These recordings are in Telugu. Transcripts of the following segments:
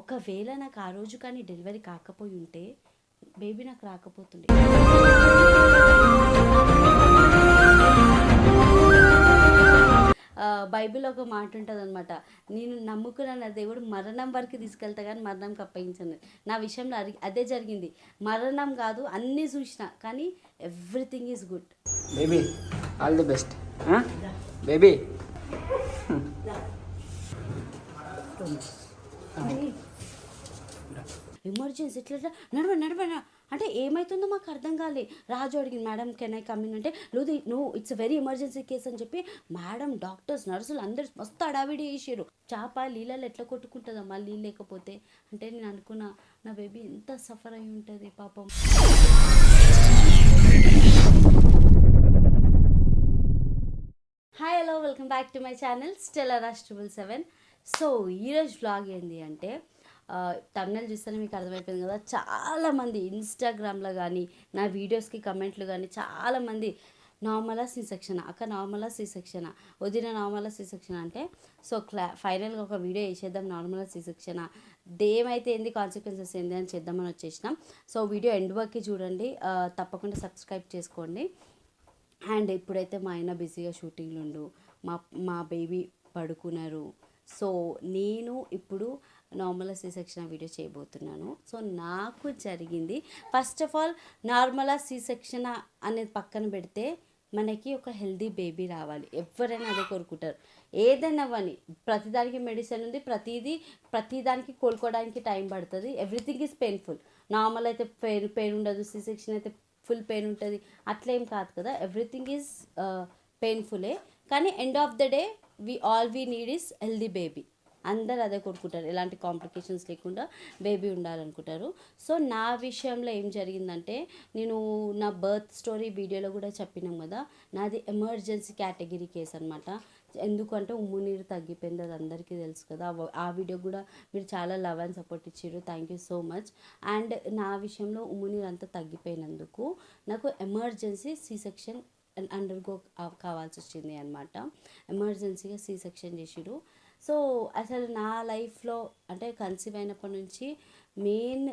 ఒకవేళ నాకు ఆ రోజు కానీ డెలివరీ కాకపోయి ఉంటే బేబీ నాకు రాకపోతుండే. బైబిల్లో ఒక మాట ఉంటుంది అనమాట, నేను నమ్ముకున్న నా దేవుడు మరణం వరకు తీసుకెళ్తా కానీ మరణంకి అప్పగించను. నా విషయంలో అదే జరిగింది. మరణం కాదు, అన్నీ చూసిన కానీ everything is good. Baby all the best baby. Emergency ఇట్లా నడవ అంటే ఏమవుతుందో మాకు అర్థం కాలే. రాజు అడిగింది, madam can I come in అంటే, no it's very emergency case అని చెప్పి మేడం, డాక్టర్స్, నర్సులు అందరు మస్తు అడావిడి చేసారు. చేప నీళ్ళలో ఎట్లా కొట్టుకుంటుందమ్మా నీళ్ళు లేకపోతే అంటే. నేను అనుకున్నా నా బేబీ ఎంత సఫర్ అయి ఉంటుంది పాపం. Hi hello, welcome back to my channel Stellaraj 777. So ఈరోజు వ్లాగ్ ఏంటి అంటే, తమిళ చూస్తేనే మీకు అర్థమైపోయింది కదా, చాలామంది ఇన్స్టాగ్రామ్లో కానీ నా వీడియోస్కి కమెంట్లు కానీ చాలామంది నార్మలా సి సెక్షన్ అక్క, నార్మలా సి సెక్షన్ వదిన, నార్మలా సి సెక్షన్ అంటే, సో ఫైనల్గా ఒక వీడియో వేసేద్దాం నార్మలా సి సెక్షన్ దేమైతే ఏంది, కాన్సిక్వెన్సెస్ ఏంది అని చేద్దామని వచ్చేసినాం. సో వీడియో ఎండ్ వరకు చూడండి, తప్పకుండా సబ్స్క్రైబ్ చేసుకోండి. అండ్ ఇప్పుడైతే మా ఆయన బిజీగా షూటింగ్లు ఉండు, మా బేబీ పడుకున్నారు. సో నేను ఇప్పుడు నార్మల్ సి సెక్షన్ వీడియో చేయబోతున్నాను. సో నాకు జరిగింది, first of all normal C section అనేది పక్కన పెడితే మనకి ఒక హెల్దీ బేబీ రావాలి. ఎవరైనా అదే కోరుకుంటారు. ఏదైనా కానీ ప్రతిదానికి మెడిసిన్ ఉంది, ప్రతిదానికి కోలుకోవడానికి టైం పడుతుంది. Everything is painful. నార్మల్ అయితే పెయిన్ ఉండదు, సి సెక్షన్ అయితే ఫుల్ పెయిన్ ఉంటుంది. అట్లా ఏం కాదు కదా, ఎవ్రీథింగ్ ఈజ్ పెయిన్ఫుల్లే. కానీ end of the day we need is healthy baby. అందరు అదే కోరుకుంటారు, ఎలాంటి కాంప్లికేషన్స్ లేకుండా బేబీ ఉండాలనుకుంటారు. సో నా విషయంలో ఏం జరిగిందంటే, నేను నా బర్త్ స్టోరీ వీడియోలో కూడా చెప్పినాం కదా, నాది ఎమర్జెన్సీ కేటగిరీ కేసు అనమాట. ఎందుకంటే ఉమ్ము నీరు తగ్గిపోయింది, అది అందరికీ తెలుసు కదా. ఆ వీడియో కూడా మీరు చాలా లవ్ అండ్ సపోర్ట్ ఇచ్చారు, thank you so much. And నా విషయంలో ఉమ్ము నీరు అంతా తగ్గిపోయినందుకు నాకు ఎమర్జెన్సీ సి సెక్షన్ అండర్గో కావాల్సి వచ్చింది అనమాట. ఎమర్జెన్సీగా సి సెక్షన్ చేసిరు. సో అసలు నా లైఫ్లో అంటే కన్సీవ్ అయినప్పటి నుంచి మెయిన్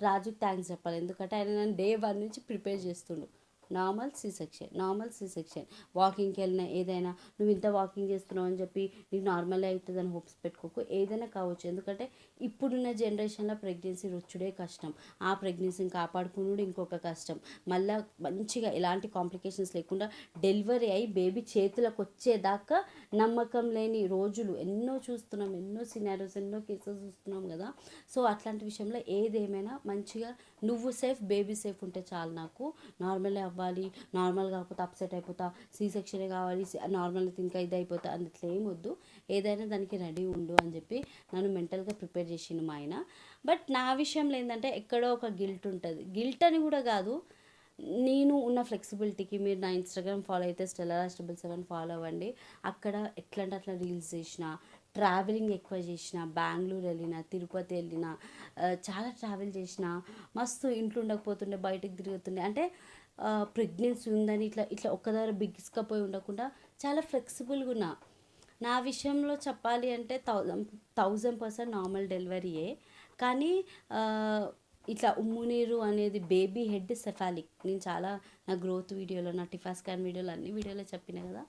రాజుకి థ్యాంక్స్ చెప్పాలి. ఎందుకంటే ఆయన నన్ను డే 1 నుంచి ప్రిపేర్ చేస్తుండు. నార్మల్ సి సెక్షన్ వాకింగ్కి వెళ్ళినా ఏదైనా, నువ్వు ఇంత వాకింగ్ చేస్తున్నావు అని చెప్పి నీకు నార్మల్ అవుతుందని హోప్స్ పెట్టుకోకు, ఏదైనా కావచ్చు. ఎందుకంటే ఇప్పుడున్న జనరేషన్లో ప్రెగ్నెన్సీ రుచుడే కష్టం, ఆ ప్రెగ్నెన్సీని కాపాడుకున్నాడు ఇంకొక కష్టం. మళ్ళీ మంచిగా ఎలాంటి కాంప్లికేషన్స్ లేకుండా డెలివరీ అయ్యి బేబీ చేతులకు వచ్చేదాకా నమ్మకం లేని రోజులు ఎన్నో చూస్తున్నాం, ఎన్నో సినారియోస్, ఎన్నో కేసెస్ చూస్తున్నాం కదా. సో అట్లాంటి విషయంలో ఏదేమైనా మంచిగా నువ్వు సేఫ్, బేబీ సేఫ్ ఉంటే చాలు. నాకు నార్మల్ అవ్వాలి, నార్మల్ కాకపోతే అప్సెట్ అయిపోతా, సి సెక్షనే కావాలి, నార్మల్ ఇంకా ఇది అయిపోతా అని ఇట్లా ఏం వద్దు, ఏదైనా దానికి రెడీ ఉండు అని చెప్పి నన్ను మెంటల్గా ప్రిపేర్ చేసిండు మా ఆయన. బట్ నా విషయంలో ఏంటంటే ఎక్కడో ఒక గిల్ట్ ఉంటుంది. గిల్ట్ అని కూడా కాదు, నేను ఉన్న ఫ్లెక్సిబిలిటీకి మీరు నా ఇన్స్టాగ్రామ్ ఫాలో అయితే స్టెల్లారాజ్ 777 ఫాలో అవ్వండి. అక్కడ ఎట్లంటే అట్లా రీల్స్ చేసిన, ట్రావెలింగ్ ఎక్కువ చేసిన, బెంగళూరు వెళ్ళిన, తిరుపతి వెళ్ళిన, చాలా ట్రావెల్ చేసిన, మస్తు ఇంట్లో ఉండకపోతుండే, బయటకు తిరుగుతుండే. అంటే ప్రెగ్నెన్సీ ఉందని ఇట్లా ఒక్కదారి బిగిసుకపోయి ఉండకుండా చాలా ఫ్లెక్సిబుల్గా ఉన్నా. నా విషయంలో చెప్పాలి అంటే 1000% నార్మల్ డెలివరీయే. కానీ ఇట్లా ఉమ్ము నీరు అనేది బేబీ హెడ్ సెఫాలిక్, నేను చాలా నా గ్రోత్ వీడియోలో, నా టిఫా స్కాన్ వీడియోలో, అన్ని వీడియోలో చెప్పిన కదా,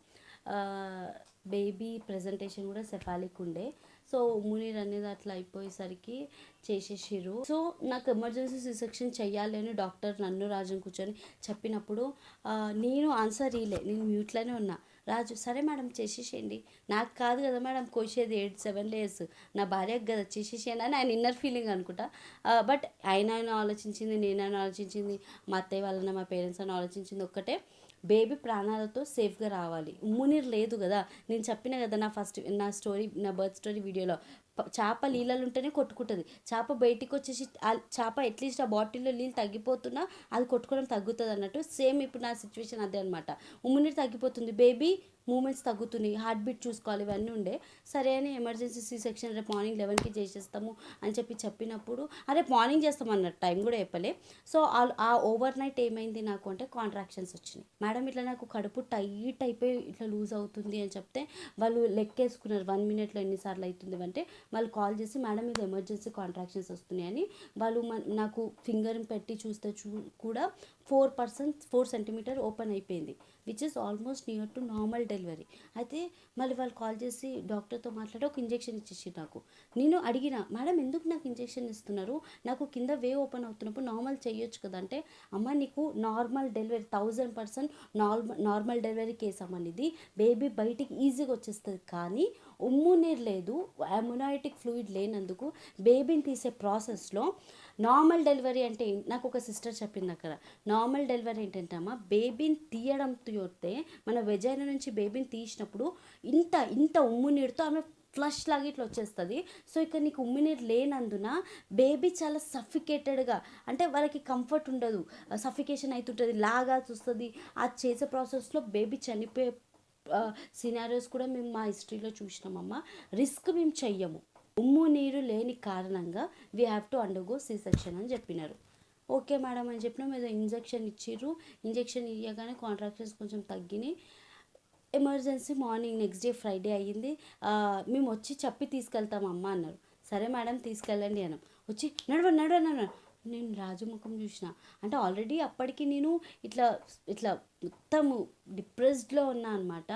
బేబీ ప్రజెంటేషన్ కూడా సెఫాలిక్ ఉండే. సో ఉమ్ము నీరు అనేది అట్లా అయిపోయేసరికి చేసేసిర్రు. సో నాకు ఎమర్జెన్సీ సి సెక్షన్ చెయ్యాలి అని డాక్టర్ నన్ను రాజుని కూర్చొని చెప్పినప్పుడు నేను ఆన్సర్ ఇలే, నేను మ్యూట్లోనే ఉన్నా. రాజు సరే మేడం చేసేసేయండి, నాకు కాదు కదా మేడం కోసేది 8-7 days, నా భార్యకు కదా చేసేసేయండి అని ఆయన ఇన్నర్ ఫీలింగ్ అనుకుంటా. బట్ ఆయన ఆలోచించింది, నేనైనా ఆలోచించింది, మా అత్తయ్య వాళ్ళని, మా పేరెంట్స్ అని ఆలోచించింది ఒక్కటే, బేబీ ప్రాణాలతో సేఫ్గా రావాలి. ఉమ్ము నీరు లేదు కదా, నేను చెప్పిన కదా నా బర్త్ స్టోరీ వీడియోలో, చేప నీళ్ళలో ఉంటేనే కొట్టుకుంటుంది. చేప బయటికి వచ్చేసి చేప అట్లీస్ట్ ఆ బాటిల్లో నీళ్ళు తగ్గిపోతున్నా అది కొట్టుకోవడం తగ్గుతుంది అన్నట్టు. సేమ్ ఇప్పుడు నా సిచ్యువేషన్ అదే అనమాట. ఉమ్ము నీరు తగ్గిపోతుంది, బేబీ మూమెంట్స్ తగ్గుతున్నాయి, హార్ట్ బీట్ చూసుకోవాలి, ఇవన్నీ ఉండే. సరే అని ఎమర్జెన్సీ సీ సెక్షన్ రేపు మార్నింగ్ 11కి చేసేస్తాము అని చెప్పినప్పుడు రేపు మార్నింగ్ చేస్తామన్నారు, టైం కూడా చెప్పలే. సో ఆ ఓవర్ నైట్ ఏమైంది నాకు అంటే కాంట్రాక్షన్స్ వచ్చినాయి. మేడం ఇట్లా నాకు కడుపు టైట్ అయిపోయి ఇట్లా లూజ్ అవుతుంది అని చెప్తే వాళ్ళు లెక్కేసుకున్నారు 1 మినిట్లో ఎన్నిసార్లు అవుతుంది అంటే. వాళ్ళు కాల్ చేసి మేడం ఇది ఎమర్జెన్సీ కాంట్రాక్షన్స్ వస్తున్నాయని వాళ్ళు నాకు ఫింగర్ పెట్టి చూస్తే కూడా 4 సెంటీమీటర్ ఓపెన్ అయిపోయింది, which is almost near to normal delivery. అయితే మళ్ళీ వాళ్ళు కాల్ చేసి డాక్టర్తో మాట్లాడి ఒక ఇంజెక్షన్ ఇచ్చేసి నాకు. నేను అడిగిన మేడం ఎందుకు నాకు ఇంజెక్షన్ ఇస్తున్నారు, నాకు కింద వే ఓపెన్ అవుతున్నప్పుడు నార్మల్ చేయొచ్చు కదా అంటే, అమ్మ నీకు normal delivery 1000% normal delivery case అమ్మ, ఇది బేబీ బయటికి ఈజీగా వచ్చేస్తుంది, కానీ ఉమ్ము నీరు లేదు, అమ్యునైటిక్ ఫ్లూయిడ్ లేనందుకు బేబీని తీసే ప్రాసెస్లో నార్మల్ డెలివరీ అంటే నాకు ఒక సిస్టర్ చెప్పింది అక్కడ. నార్మల్ డెలివరీ ఏంటంటే అమ్మ, బేబీని తీయడంతో మన వెజైనా నుంచి బేబీని తీసినప్పుడు ఇంత ఉమ్ము నీరుతో ఆమె ఫ్లష్ లాగా ఇట్లా వచ్చేస్తుంది. సో ఇక్కడ నీకు ఉమ్మినీరు లేనందున బేబీ చాలా సఫికేటెడ్గా, అంటే వాళ్ళకి కంఫర్ట్ ఉండదు, సఫికేషన్ అవుతుంటుంది, లాగాల్సి వస్తుంది. ఆ చేసే ప్రాసెస్లో బేబీ చనిపోయే సినారియోస్ కూడా మేము మా హిస్టరీలో చూసినామమ్మ. రిస్క్ మేము చెయ్యము, ఉమ్ము నీరు లేని కారణంగా we have to undergo C section అని చెప్పినారు. ఓకే మేడం అని చెప్పినాం. ఏదో ఇంజెక్షన్ ఇచ్చిర్రు, ఇంజెక్షన్ ఇవ్వగానే కాంట్రాక్షన్స్ కొంచెం తగ్గినాయి. Emergency morning next day Friday అయ్యింది. మేము వచ్చి చెప్పి తీసుకెళ్తాం అమ్మ అన్నారు. సరే మేడం తీసుకెళ్ళండి అన్నాం. వచ్చి నడవ నేను రాజు ముఖం చూసిన, అంటే ఆల్రెడీ అప్పటికి నేను ఇట్లా మొత్తము డిప్రెస్డ్లో ఉన్నా అనమాట.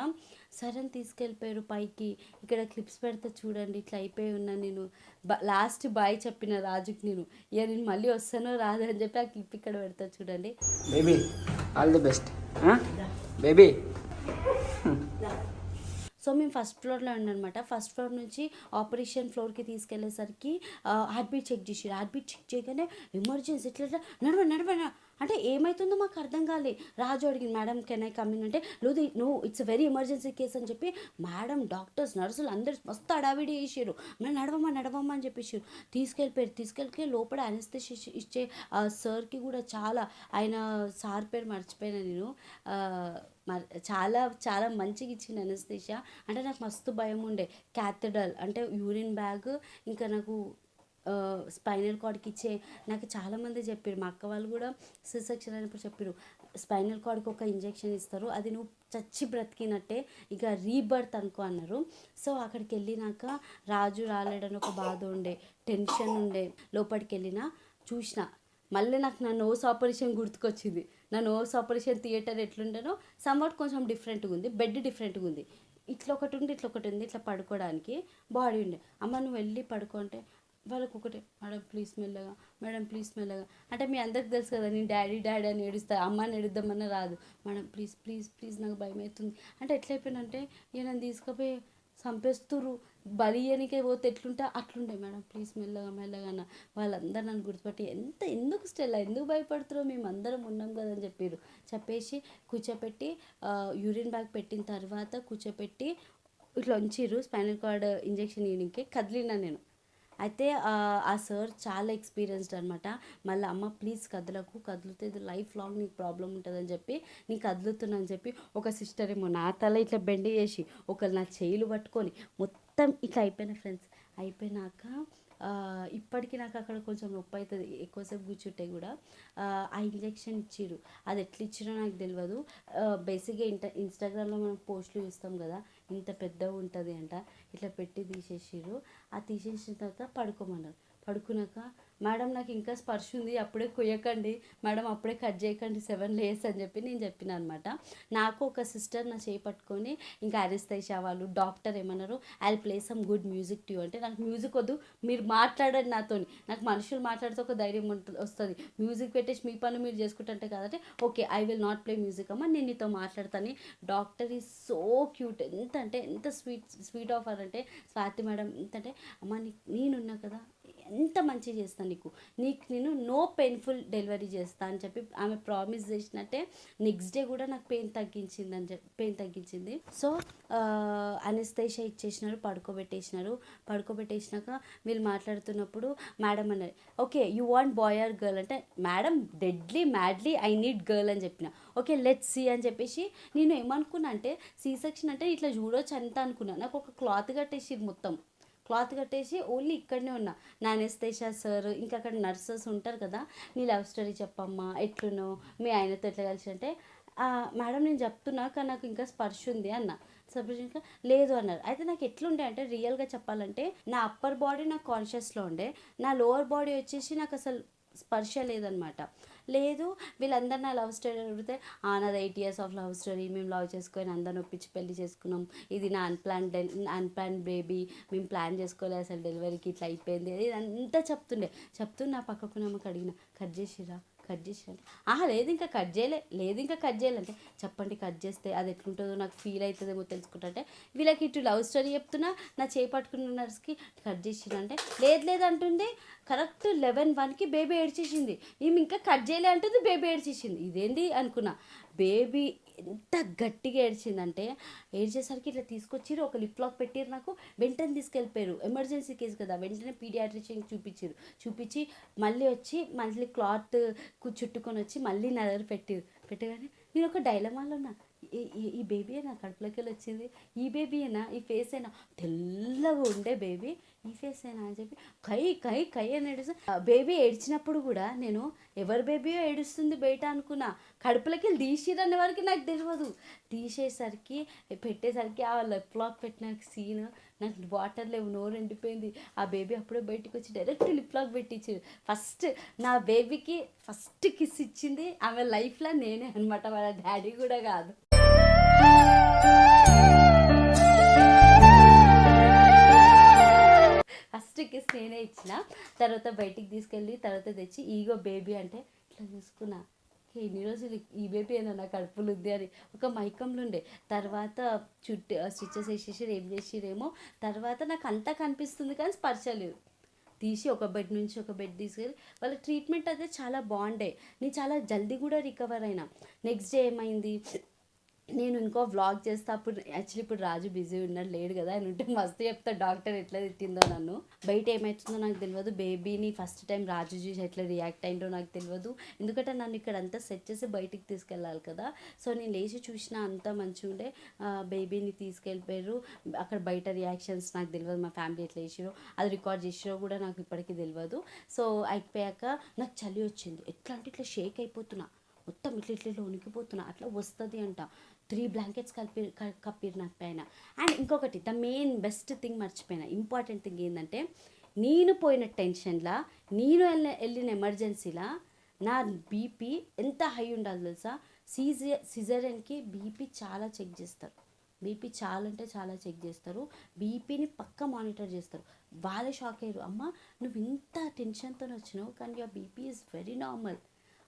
సరే అని తీసుకెళ్ళిపోయారు పైకి. ఇక్కడ క్లిప్స్ పెడితే చూడండి ఇట్లా అయిపోయి ఉన్నా నేను. లాస్ట్ బాయ్ చెప్పిన రాజుకి నేను, ఇక నేను మళ్ళీ వస్తానో రాదని చెప్పి ఆ క్లిప్ ఇక్కడ పెడతా చూడండి. Baby all the best baby. So మేము ఫస్ట్ ఫ్లోర్లో ఉండనమాట. ఫస్ట్ ఫ్లోర్ నుంచి ఆపరేషన్ ఫ్లోర్కి తీసుకెళ్లేసరికి హార్ట్ బీట్ చెక్ చేసి, హార్ట్ బీట్ చెక్ చేయగానే ఎమర్జెన్సీ ఇట్లా నడవ అంటే ఏమవుతుందో మాకు అర్థం కాలే. రాజు అడిగింది madam can I come in అంటే, no it's very emergency case అని చెప్పి మేడం, డాక్టర్స్, నర్సులు అందరు మస్తు అడావిడి చేసారు. మేము నడవమ్మా అని చెప్పేసారు. తీసుకెళ్ళి లోపల అనెస్థెసియా ఇచ్చే సార్కి కూడా చాలా, ఆయన సార్ పేరు మర్చిపోయినా నేను, చాలా మంచిగా ఇచ్చింది అనెస్థెసియా. అంటే నాకు మస్తు భయం ఉండే, క్యాథెడ్రల్ అంటే యూరిన్ బ్యాగ్, ఇంకా నాకు స్పైనల్ కార్డ్కి ఇచ్చే, నాకు చాలామంది చెప్పారు, మా అక్క వాళ్ళు కూడా సి సెక్షన్ అయినప్పుడు చెప్పారు, స్పైనల్ కార్డ్కి ఒక ఇంజెక్షన్ ఇస్తారు, అది నువ్వు చచ్చి బ్రతికినట్టే, ఇక రీబర్త్ అనుకో అన్నారు. సో అక్కడికి వెళ్ళినాక రాజు రాలేడని ఒక బాధ ఉండే, టెన్షన్ ఉండే. లోపలికి వెళ్ళినా చూసిన, మళ్ళీ నాకు నా నోస్ ఆపరేషన్ గుర్తుకొచ్చింది. నా నోస్ ఆపరేషన్ థియేటర్ ఎట్లుండేనో సమ్వాట్ కొంచెం డిఫరెంట్గా ఉంది, బెడ్ డిఫరెంట్గా ఉంది, ఇట్లా ఒకటి ఉంది ఇట్లా పడుకోవడానికి బాడీ ఉండే. అమ్మ నువ్వు వెళ్ళి పడుకుంటే వాళ్ళకి ఒకటే, మేడం ప్లీజ్ మెల్లగా అంటే మీ అందరికి తెలుసు కదా, నేను డాడీ అని ఏడుస్తా, అమ్మని ఏడుద్దామన్నా రాదు. మేడం ప్లీజ్ నాకు భయం అవుతుంది అంటే ఎట్లయిపోయినంటే, ఇక నన్ను తీసుకుపోయి చంపేస్తుర్రు, బలియనికే పోతే ఎట్లుంటే అట్లుండే. మేడం ప్లీజ్ మెల్లగా అన్న. వాళ్ళందరూ నన్ను గుర్తుపట్టి ఎందుకు స్టెల్లా ఎందుకు భయపడుతురో, మేము అందరం ఉన్నాం కదా అని చెప్పేసి కూర్చోపెట్టి యూరిన్ బ్యాగ్ పెట్టిన తర్వాత కూర్చోపెట్టి ఇట్లా ఉంచిర్రు. స్పైనల్ కార్డ్ ఇంజెక్షన్ ఇవ్వడానికి కదిలినా నేను. అయితే ఆ సార్ చాలా ఎక్స్పీరియన్స్డ్ అనమాట. మళ్ళీ అమ్మ ప్లీజ్ కదిలితే ఇది లైఫ్ లాంగ్ నీకు ప్రాబ్లం ఉంటుందని చెప్పి నీకు కదులుతున్నా అని చెప్పి, ఒక సిస్టర్ ఏమో నా తల ఇట్లా బెండ్ చేసి, ఒకరు నా చేయిలు పట్టుకొని మొత్తం ఇట్లా అయిపోయిన ఫ్రెండ్స్. అయిపోయినాక ఇప్పటికీ నాకు అక్కడ కొంచెం నొప్పి అవుతుంది ఎక్కువసేపు కూర్చుంటే కూడా. ఆ ఇంజెక్షన్ ఇచ్చిర్రు, అది ఎట్లా ఇచ్చిరో నాకు తెలియదు. బేసిక్గా ఇన్స్టాగ్రామ్లో మనం పోస్టులు చూస్తాం కదా, ఇంత పెద్దగా ఉంటుంది అంట, ఇట్లా పెట్టి తీసేసిర్రు. ఆ తీసేసిన తర్వాత పడుకోమన్నారు. పడుకున్నాక మేడం నాకు ఇంకా స్పర్శ ఉంది, అప్పుడే కొయ్యకండి మేడం, అప్పుడే కట్ చేయకండి 7 days అని చెప్పి నేను చెప్పిన అనమాట. నాకు ఒక సిస్టర్ నా చేయి పట్టుకొని, ఇంకా అనెస్థెసియా వాళ్ళు డాక్టర్ ఏమన్నారు, I will play some good music to you అంటే, నాకు మ్యూజిక్ వద్దు, మీరు మాట్లాడండి నాతోని, నాకు మనుషులు మాట్లాడితే ఒక ధైర్యం వస్తుంది, మ్యూజిక్ పెట్టేసి మీ పని మీరు చేసుకుంటుంటే కాబట్టి okay I will not play music అమ్మ, నేను నీతో మాట్లాడతాను. డాక్టర్ ఈజ్ సో క్యూట్, ఎంత స్వీట్ ఆఫర్ అంటే, స్వాతి మేడం ఎంతంటే, అమ్మ నేనున్నా కదా, ఎంత మంచి మంచిగా చేస్తాను నీకు నేను నో పెయిన్ఫుల్ డెలివరీ చేస్తా అని చెప్పి ఆమె ప్రామిస్ చేసినట్టే నెక్స్ట్ డే కూడా నాకు పెయిన్ తగ్గించింది. సో అనెస్థేషియా ఇచ్చేసినారు, పడుకోబెట్టేసినాక వీళ్ళు మాట్లాడుతున్నప్పుడు మేడం అన్నారు, okay you want boy or girl అంటే, madam deadly madly I need girl అని చెప్పిన. ఓకే లెట్స్ సీ అని చెప్పేసి నేను ఏమనుకున్నా అంటే సీ సెక్షన్ అంటే ఇట్లా చూడొచ్చు అంతా అనుకున్నా. నాకు ఒక క్లాత్ కట్టేసి ఓన్లీ ఇక్కడనే ఉన్నా. నా అనెస్థేషియా సార్ ఇంకా అక్కడ నర్సెస్ ఉంటారు కదా, నీ లవ్ స్టోరీ చెప్పమ్మా, ఎట్లునో మీ ఆయనతో ఎట్లా కలిసి అంటే, మేడం నేను చెప్తున్నా కానీ నాకు ఇంకా స్పర్శ ఉంది అన్న. స్పర్శ ఇంకా లేదు అన్నారు. అయితే నాకు ఎట్లుండే అంటే రియల్గా చెప్పాలంటే నా అప్పర్ బాడీ నాకు కాన్షియస్లో ఉండే, నా లోవర్ బాడీ వచ్చేసి నాకు అసలు స్పర్శ లేదనమాట. లేదు వీళ్ళందరూ నా లవ్ స్టోరీ అడిగితే, నాది 8 years ఆఫ్ లవ్ స్టోరీ, మేము లవ్ చేసుకొని అందరిని ఒప్పించి పెళ్లి చేసుకున్నాం, ఇది నా అన్ప్లాన్ బేబీ, మేము ప్లాన్ చేసుకోలేదు అసలు డెలివరీకి ఇట్లా అయిపోయింది, ఇదంతా చెప్తూ నా పక్కకు నమ్మకం అడిగిన, కట్ చేసిరా లేదు ఇంకా కట్ చేయలే అంటే, చెప్పండి కట్ చేస్తే అది ఎట్లుంటుందో నాకు ఫీల్ అవుతుందేమో తెలుసుకుంటా అంటే, వీళ్ళకి ఇటు లవ్ స్టోరీ చెప్తున్నా, నా చేపట్టుకున్న నర్స్కి కట్ చేసిరా అంటే, లేదు అంటుంది. కరెక్ట్ 11:01కి బేబీ ఏడ్చేసింది. ఈమె ఇంకా కట్ చేయలే అంటుంది, బేబీ ఏడ్చేసింది. ఇదేంటి అనుకున్నా. బేబీ ఎంత గట్టిగా ఏడ్చిందంటే, ఏడ్చేసరికి ఇట్లా తీసుకొచ్చిర్రు, ఒక లిప్ లాక్ పెట్టిర్రు, నాకు వెంటనే తీసుకెళ్ళిపోయారు. ఎమర్జెన్సీ కేసు కదా, వెంటనే పీడియాట్రిషియన్కి చూపించి మళ్ళీ క్లాత్ చుట్టుకొని వచ్చి మళ్ళీ నా దగ్గర పెట్టగానే నేను ఒక డైలమాలో ఉన్నా. ఈ బేబీయేనా కడుపులోకి వెళ్ళి వచ్చింది, ఈ బేబీయేనా, ఈ ఫేస్ అయినా తెల్లగా ఉండే బేబీ, ఈ ఫేస్ అయినా అని చెప్పి కై అని ఏడుస్తా. బేబీ ఏడ్చినప్పుడు కూడా నేను ఎవరి బేబీయో ఏడుస్తుంది బయట అనుకున్నా. కడుపులోకి వెళ్ళి తీసిరనే వరకు నాకు తెలియదు. పెట్టేసరికి ఆ లిప్ లాక్ పెట్టిన సీన్ నాకు వాటర్ లేవు, నోరు ఎండిపోయింది. ఆ బేబీ అప్పుడే బయటకు వచ్చి డైరెక్ట్ లిప్ లాక్ పెట్టించారు. నా బేబీకి ఫస్ట్ కిస్ ఇచ్చింది ఆమె లైఫ్లో నేనే అనమాట, వాళ్ళ డాడీ కూడా కాదు. ఫస్ట్ కిస్ నేనే ఇచ్చిన. తర్వాత బయటికి తీసుకెళ్ళి తర్వాత తెచ్చి ఈగో బేబీ అంటే ఇట్లా చూసుకున్నా. ఇన్ని రోజులు ఈ బేబీ అయినా నా కడుపులు ఉంది అని ఒక మైకంలో ఉండే. తర్వాత స్టిచెస్ వేసేసి ఏం చేసిరేమో, తర్వాత నాకు అంతా కనిపిస్తుంది కానీ స్పర్శ లేదు. తీసి ఒక బెడ్ నుంచి ఒక బెడ్ తీసుకెళ్ళి వాళ్ళ ట్రీట్మెంట్ అయితే చాలా బాగుండే. నేను చాలా జల్దీ కూడా రికవర్ అయినా. నెక్స్ట్ డే ఏమైంది, నేను ఇంకో వ్లాగ్ చేస్తా. ఇప్పుడు రాజు బిజీ ఉన్నాడు, లేడు కదా, ఆయన ఉంటే మస్తు చెప్తా డాక్టర్ ఎట్లా తిట్టిందో నన్ను. బయట ఏమవుతుందో నాకు తెలియదు. బేబీని ఫస్ట్ టైం రాజు చూసి ఎట్లా రియాక్ట్ అయిందో నాకు తెలియదు. ఎందుకంటే నన్ను ఇక్కడ అంతా సెట్ చేసి బయటికి తీసుకెళ్ళాలి కదా. సో నేను లేచి చూసినా అంతా మంచిగా ఉండే. బేబీని తీసుకెళ్ళిపోయారు. అక్కడ బయట రియాక్షన్స్ నాకు తెలియదు, మా ఫ్యామిలీ ఎట్లా చేసిరో, అది రికార్డ్ చేసిరో కూడా నాకు ఇప్పటికీ తెలియదు. సో అయిపోయాక నాకు చలి వచ్చింది. ఎట్లా అంటే ఇట్లా షేక్ అయిపోతున్నా, మొత్తం ఇట్లా ఉనికిపోతున్నా. అట్లా వస్తుంది అంట. 3 blankets కప్పిరు నాకు పైన. అండ్ ఇంకొకటి ద మెయిన్ బెస్ట్ థింగ్ మర్చిపోయినా, ఇంపార్టెంట్ థింగ్ ఏంటంటే, నేను పోయిన టెన్షన్లా, నేను వెళ్ళిన ఎమర్జెన్సీలా నా బీపీ ఎంత హై ఉండాలి తెలుసా. సిజేరియన్కి బీపీ చాలా చెక్ చేస్తారు. బీపీ చాలా అంటే చాలా చెక్ చేస్తారు. బీపీని పక్క మానిటర్ చేస్తారు. వాళ్ళే షాక్ అయ్యారు, అమ్మ నువ్వు ఇంత టెన్షన్తో వచ్చినావు కానీ your BP is very normal.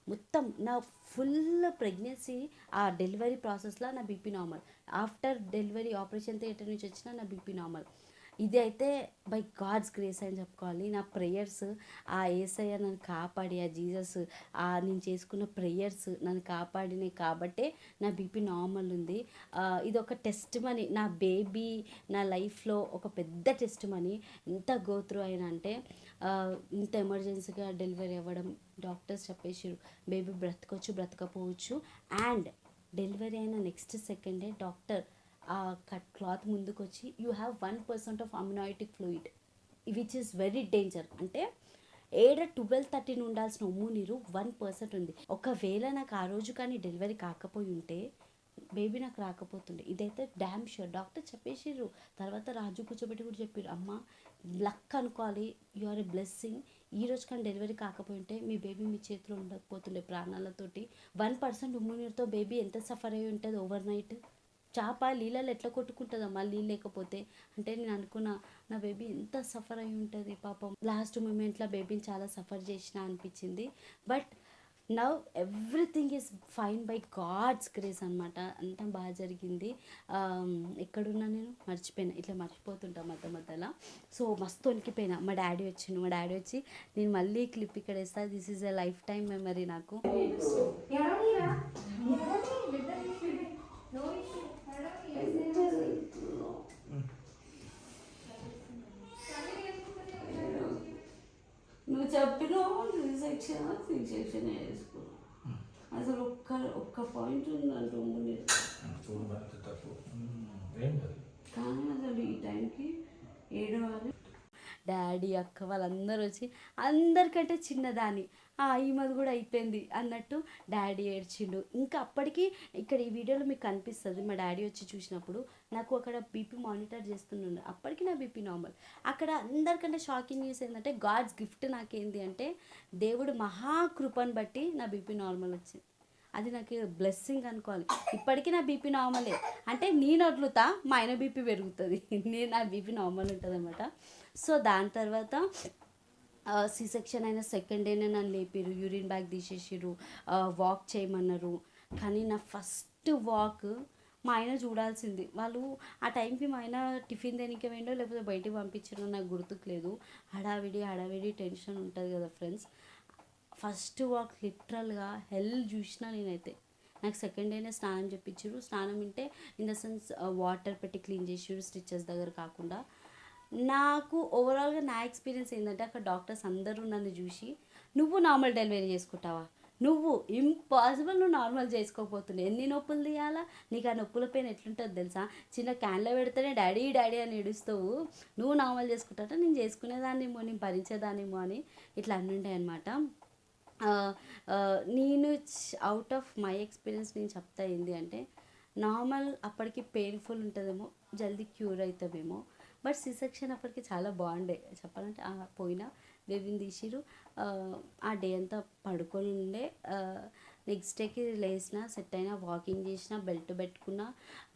మొత్తం నా ఫుల్ ప్రెగ్నెన్సీ ఆ డెలివరీ ప్రాసెస్లో నా BP normal. After delivery operation theatre నుంచి వచ్చిన నా బీపీ నార్మల్. ఇది అయితే బై గాడ్స్ గ్రేస్ అని చెప్పుకోవాలి. నా ప్రేయర్స్, ఆ యేసయ్య నన్ను కాపాడి, ఆ జీసస్ నేను చేసుకున్న ప్రేయర్స్ నన్ను కాపాడినాయి కాబట్టే నా బీపీ నార్మల్ ఉంది. ఇది ఒక టెస్ట్ మనీ, నా బేబీ నా లైఫ్లో ఒక పెద్ద టెస్ట్ మనీ. ఎంత గోత్రు అయినా అంటే ఇంత ఎమర్జెన్సీగా డెలివరీ అవ్వడం, డాక్టర్స్ చెప్పేసారు బేబీ బ్రతకపోవచ్చు. అండ్ డెలివరీ అయిన నెక్స్ట్ సెకండే డాక్టర్ ఆ క్లాత్ ముందుకు వచ్చి, you have 1% of amniotic fluid which is very danger. అంటే 12-13 ఉండాల్సిన ఉమ్ము నీరు 1% ఉంది. ఒకవేళ నాకు ఆ రోజు కానీ డెలివరీ కాకపోయి ఉంటే బేబీ నాకు రాకపోతుండే. ఇదైతే డ్యామ్ షూర్, డాక్టర్ చెప్పేసిర్రు. తర్వాత రాజు కూర్చోబెట్టి కూడా చెప్పారు, అమ్మ లక్ అనుకోవాలి, యు ఆర్ ఎ బ్లెస్సింగ్. ఈ రోజు కానీ డెలివరీ కాకపోయి ఉంటే మీ బేబీ మీ చేతిలో ఉండకపోతుండే ప్రాణాలతోటి. 1% ఉమ్ము నీరుతో బేబీ ఎంత సఫర్ అయ్యి ఉంటుంది ఓవర్ నైట్. చేప నీళ్ళలో ఎట్లా కొట్టుకుంటుందమ్మా నీళ్ళు లేకపోతే. అంటే నేను అనుకున్నా నా బేబీ ఎంత సఫర్ అయి ఉంటుంది పాపం. లాస్ట్ మూమెంట్లో బేబీని చాలా సఫర్ చేసిన అనిపించింది. But now everything is fine by God's grace అనమాట. అంతా బాగా జరిగింది. ఎక్కడున్నా నేను మర్చిపోయినా, ఇట్లా మర్చిపోతుంటా మధ్యలో. సో మస్తు వణికిపోయినా. మా డాడీ వచ్చి నేను మళ్ళీ క్లిప్ ఇక్కడ వేస్తా. This is a life time memory నాకు. నువ్వు చెప్పినావు సెక్షన్ వేసుకో. అసలు ఒక్క పాయింట్ ఉందంటూ కానీ అసలు ఈ టైంకి ఏడవాలి. డాడీ అక్క వాళ్ళందరూ వచ్చి అందరికంటే చిన్నదాన్ని ఈమెది కూడా అయిపోయింది అన్నట్టు డాడీ ఏడ్చిండు. ఇంకా అప్పటికి ఇక్కడ ఈ వీడియోలో మీకు కనిపిస్తుంది మా డాడీ వచ్చి చూసినప్పుడు నాకు అక్కడ బీపీ మానిటర్ చేస్తుండే. అప్పటికి నా బీపీ నార్మల్. అక్కడ అందరికంటే షాకింగ్ న్యూస్ ఏంటంటే గాడ్స్ గిఫ్ట్ నాకేంది అంటే దేవుడు మహాకృపను బట్టి నా బీపీ నార్మల్ వచ్చింది. అది నాకు బ్లెస్సింగ్ అనుకోవాలి. ఇప్పటికీ నా బీపీ నార్మలే. అంటే నేను వదులుతా మా ఆయన బీపీ పెరుగుతుంది, నా బీపీ నార్మల్ ఉంటుంది అనమాట. సో దాని తర్వాత సి సెక్షన్ అయిన సెకండ్ డేనే నన్ను లేపారు, యూరిన్ బ్యాగ్ తీసేసారు, వాక్ చేయమన్నారు. కానీ నా ఫస్ట్ వాక్ మా ఆయన చూడాల్సింది. వాళ్ళు ఆ టైంకి మా ఆయన టిఫిన్ దేనికి వేయండో లేకపోతే బయటికి పంపించారో నాకు గుర్తుకులేదు. హడావిడి టెన్షన్ ఉంటుంది కదా ఫ్రెండ్స్. ఫస్ట్ వాక్ లిటరల్గా హెల్ చూసిన నేనైతే. నాకు సెకండ్ డేనే స్నానం చెప్పించారు. స్నానం అంటే ఇన్ ద సెన్స్ వాటర్ పెట్టి క్లీన్ చేసారు, స్టిచెస్ దగ్గర కాకుండా. నాకు ఓవరాల్గా నా ఎక్స్పీరియన్స్ ఏంటంటే అక్కడ డాక్టర్స్ అందరూ నన్ను చూసి నువ్వు నార్మల్ డెలివరీ చేసుకుంటావా, నువ్వు ఇంపాసిబుల్, నువ్వు నార్మల్ చేసుకోకపోతున్నావు, ఎన్ని నొప్పులు తీయాలా, నీకు ఆ నొప్పుల పెయిన్ ఎట్లుంటుంది తెలుసా, చిన్న క్యాన్లో పెడితేనే డాడీ అని ఏడుస్తావు, నువ్వు నార్మల్ చేసుకుంటాట, నేను చేసుకునేదాన్నేమో, నేను భరించేదాన్నేమో అని ఇట్లా అన్నుంటాయి అనమాట. నేను అవుట్ ఆఫ్ మై ఎక్స్పీరియన్స్ నేను చెప్తా ఏంటి అంటే నార్మల్ అప్పటికి పెయిన్ఫుల్ ఉంటుందేమో, జల్దీ క్యూర్ అవుతామేమో. బట్ సి సెక్షన్ అప్పటికి చాలా బాగుండే చెప్పాలంటే. పోయినా బేబీని తీసిరు. ఆ డే అంతా పడుకొని ఉండే. నెక్స్ట్ డేకి లేచిన, సెట్ అయినా, వాకింగ్ చేసిన, బెల్ట్ పెట్టుకున్నా.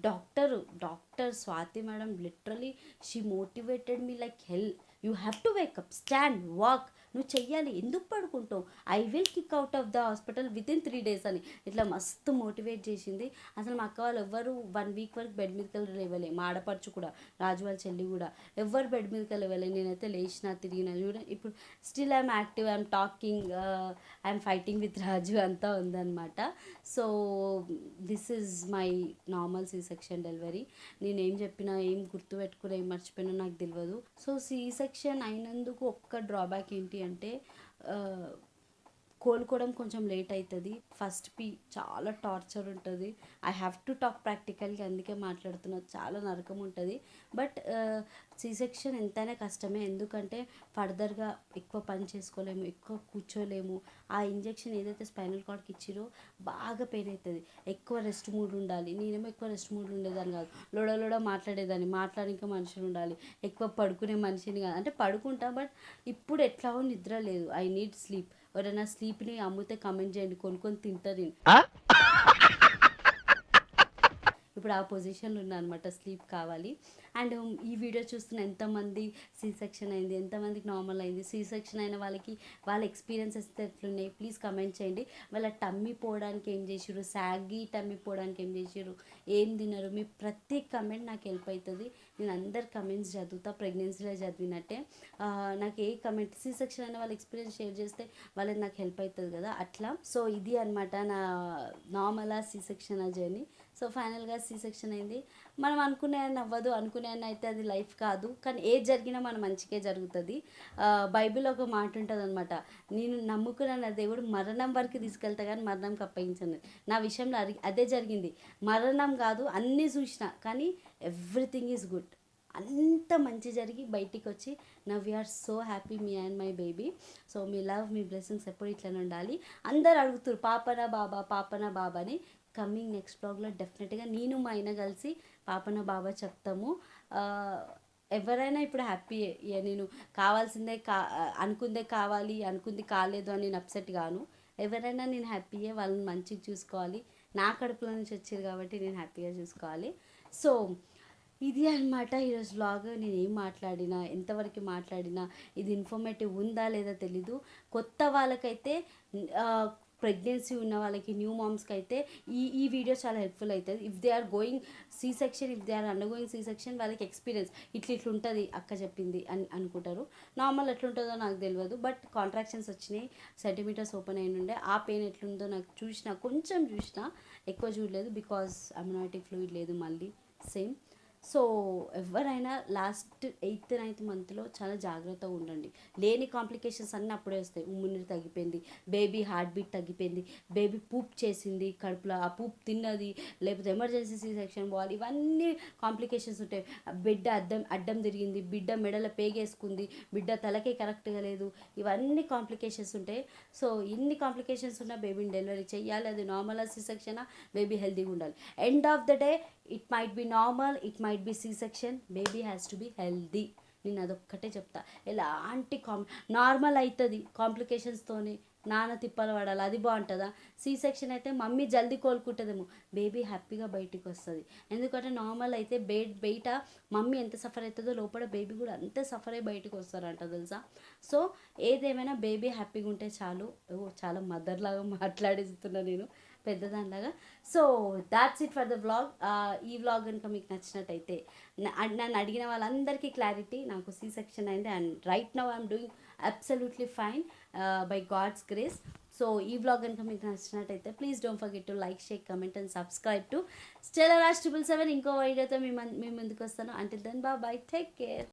Doctor Swathi madam literally she motivated me like hell. You have to wake up, stand, walk, నువ్వు చెయ్యాలి, ఎందుకు పడుకుంటావు, I will kick out of the hospital within 3 days అని ఇట్లా మస్తు మోటివేట్ చేసింది. అసలు మా అక్క వాళ్ళు ఎవ్వరు 1 week వరకు బెడ్ మీదకి లేవలే. మా ఆడపడుచు కూడా, రాజు వాళ్ళ చెల్లి కూడా ఎవ్వరు బెడ్ మీదకి లేవలే. నేనైతే లేచిన, తిరిగిన. చూడండి ఇప్పుడు still I'm active, I'm talking, I'm fighting with Raju అంతా ఉందన్నమాట. So this is my normal C section delivery. నేనేం చెప్పినా, ఏం గుర్తుపెట్టుకుని, ఏం మర్చిపోయినా నాకు తెలియదు. సో సి సెక్షన్ అయినందుకు ఒక్క డ్రాబ్యాక్ ఏంటి అంటే కోలుకోవడం కొంచెం లేట్ అవుతుంది. ఫస్ట్ చాలా టార్చర్ ఉంటుంది. ఐ హ్యావ్ టు టాక్ ప్రాక్టికల్గా, అందుకే మాట్లాడుతున్నా. చాలా నరకం ఉంటుంది. బట్ సి సెక్షన్ ఎంతైనా కష్టమే. ఎందుకంటే ఫర్దర్గా ఎక్కువ పని చేసుకోలేము, ఎక్కువ కూర్చోలేము. ఆ ఇంజెక్షన్ ఏదైతే స్పైనల్ కార్డ్కి ఇచ్చిరో బాగా పెయిన్ అవుతుంది. ఎక్కువ రెస్ట్ మూడ్ ఉండాలి. నేనేమో ఎక్కువ రెస్ట్ మూడ్ ఉండేదాన్ని కాదు. లోడ మాట్లాడేదాన్ని. మాట్లాడడానికి మనుషులు ఉండాలి. ఎక్కువ పడుకునే మనిషిని కాదు. అంటే పడుకుంటా, బట్ ఇప్పుడు ఎట్లాగో నిద్ర లేదు. I need sleep. ఎవరైనా స్లీప్ని అమ్మితే కమెంట్ చేయండి, కొనుక్కొని తింటారు. ఇప్పుడు ఆ పొజిషన్లో ఉన్నా అనమాట, స్లీప్ కావాలి. అండ్ ఈ వీడియో చూస్తున్న ఎంతమంది సి సెక్షన్ అయింది, ఎంతమందికి నార్మల్ అయింది, సి సెక్షన్ అయిన వాళ్ళ ఎక్స్పీరియన్సెస్ ఎట్లున్నాయి ప్లీజ్ కమెంట్ చేయండి. వాళ్ళ టమ్మీ పోవడానికి ఏం చేసిర్రు, సాగి టమ్మీ పోవడానికి ఏం చేసిర్రు, ఏం తిన్నారు, మీ ప్రతి కమెంట్ నాకు హెల్ప్ అవుతుంది. నేను అందరు కమెంట్స్ చదువుతా, ప్రెగ్నెన్సీలో చదివినట్టే. నాకు ఏ కమెంట్ సి సెక్షన్ అయిన వాళ్ళ ఎక్స్పీరియన్స్ షేర్ చేస్తే వాళ్ళకి నాకు హెల్ప్ అవుతుంది కదా, అట్లా. సో ఇది అనమాట నా normal C section journey. So ఫైనల్గా సి సెక్షన్ అయింది. మనం అనుకునే అవ్వదు, అనుకునే అయితే అది లైఫ్ కాదు. కానీ ఏది జరిగినా మన మంచికే జరుగుతుంది. బైబిల్లో ఒక మాట ఉంటుంది అనమాట, నేను నమ్ముకున్న నా దేవుడు మరణం వరకు తీసుకెళ్తా కానీ మరణంకి అప్పగించను. నా విషయంలో అదే జరిగింది. మరణం కాదు, అన్నీ చూసిన, కానీ ఎవ్రీథింగ్ ఈజ్ గుడ్. అంత మంచి జరిగి బయటికి వచ్చి now we're so happy, me and my baby. So మీ లవ్, మీ బ్లెస్సింగ్స్ ఎప్పుడు ఇట్లనే ఉండాలి. అందరు అడుగుతారు పాపనా బాబా అని. కమింగ్ నెక్స్ట్ బ్లాగ్లో డెఫినెట్గా నేను మా ఆయన కలిసి పాపన బాబా చెప్తాము. ఎవరైనా ఇప్పుడు హ్యాపీ. నేను కావాల్సిందే అనుకుందే కావాలి, అనుకుంది కాలేదు అని నేను అప్సెట్ గాను. ఎవరైనా నేను హ్యాపీయే, వాళ్ళని మంచిగా చూసుకోవాలి. నా కడుపులో నుంచి వచ్చారు కాబట్టి నేను హ్యాపీగా చూసుకోవాలి. సో ఇది అనమాట ఈరోజు వ్లాగ్. నేను ఏం మాట్లాడినా, ఎంతవరకు మాట్లాడినా ఇది ఇన్ఫర్మేటివ్ ఉందా లేదా తెలీదు. కొత్త వాళ్ళకైతే ప్రెగ్నెన్సీ ఉన్న వాళ్ళకి న్యూ మామ్స్కి అయితే ఈ వీడియో చాలా హెల్ప్ఫుల్ అవుతుంది. If they are going C section, if they are undergoing C section, వాళ్ళకి ఎక్స్పీరియన్స్ ఇట్లా ఉంటుంది అక్క చెప్పింది అని అనుకుంటారు. నార్మల్ ఎట్లుంటుందో నాకు తెలియదు, బట్ కాంట్రాక్షన్స్ వచ్చినాయి, సెంటీమీటర్స్ ఓపెన్ అయి ఉండే. ఆ పెయిన్ ఎట్లుందో నాకు కొంచెం చూసిన, ఎక్కువ చూడలేదు బికాజ్ అమ్యునాటిక్ ఫ్లూయిడ్ లేదు మళ్ళీ సేమ్. సో ఎవరైనా లాస్ట్ 8th 9th మంత్లో చాలా జాగ్రత్తగా ఉండండి. లేని కాంప్లికేషన్స్ అన్నీ అప్పుడే వస్తాయి. ఉమ్మునీరు తగ్గిపోయింది, బేబీ హార్ట్ బీట్ తగ్గిపోయింది, బేబీ పూప్ చేసింది కడుపులో, ఆ పూప్ తిన్నది, లేకపోతే ఎమర్జెన్సీ సీ సెక్షన్ పోవాలి, ఇవన్నీ కాంప్లికేషన్స్ ఉంటాయి. బిడ్డ అడ్డం తిరిగింది, బిడ్డ మెడలో పేగేసుకుంది, బిడ్డ తలకే కరెక్ట్గా లేదు, ఇవన్నీ కాంప్లికేషన్స్ ఉంటాయి. సో ఇన్ని కాంప్లికేషన్స్ ఉన్న బేబీని డెలివరీ చేయాలి. అది నార్మల్ సీ సెక్షనా, బేబీ హెల్తీగా ఉండాలి. End of the day it might be normal, it might B C section, baby has to be healthy. నేను అదొక్కటే చెప్తా. ఎలాంటి నార్మల్ అవుతుంది కాంప్లికేషన్స్తోనే, నాన్న తిప్పలు పడాలి, అది బాగుంటుందా? సీ సెక్షన్ అయితే మమ్మీ జల్దీ కోలుకుంటుందేమో, బేబీ హ్యాపీగా బయటికి వస్తుంది. ఎందుకంటే నార్మల్ అయితే బయట మమ్మీ ఎంత సఫర్ అవుతుందో లోపల బేబీ కూడా అంతే సఫర్ అయ్యి బయటకు వస్తారంట, తెలుసా? సో ఏదేమైనా బేబీ హ్యాపీగా ఉంటే చాలు. చాలా మదర్ లాగా మాట్లాడిస్తున్నా నేను, పెద్దదానిలాగా. So that's it for the vlog. ఈ వ్లాగ్ కనుక మీకు నచ్చినట్టయితే, నన్ను అడిగిన వాళ్ళందరికీ క్లారిటీ, నాకు సీ సెక్షన్ అయింది and right now I'm doing absolutely fine by God's grace. So ఈ వ్లాగ్ కనుక మీకు నచ్చినట్టయితే please don't forget to like, share, comment and subscribe to Stella Raj 777. ఇంకో వీడియోతో మీ ముందుకు వస్తాను. Until then bye, take care.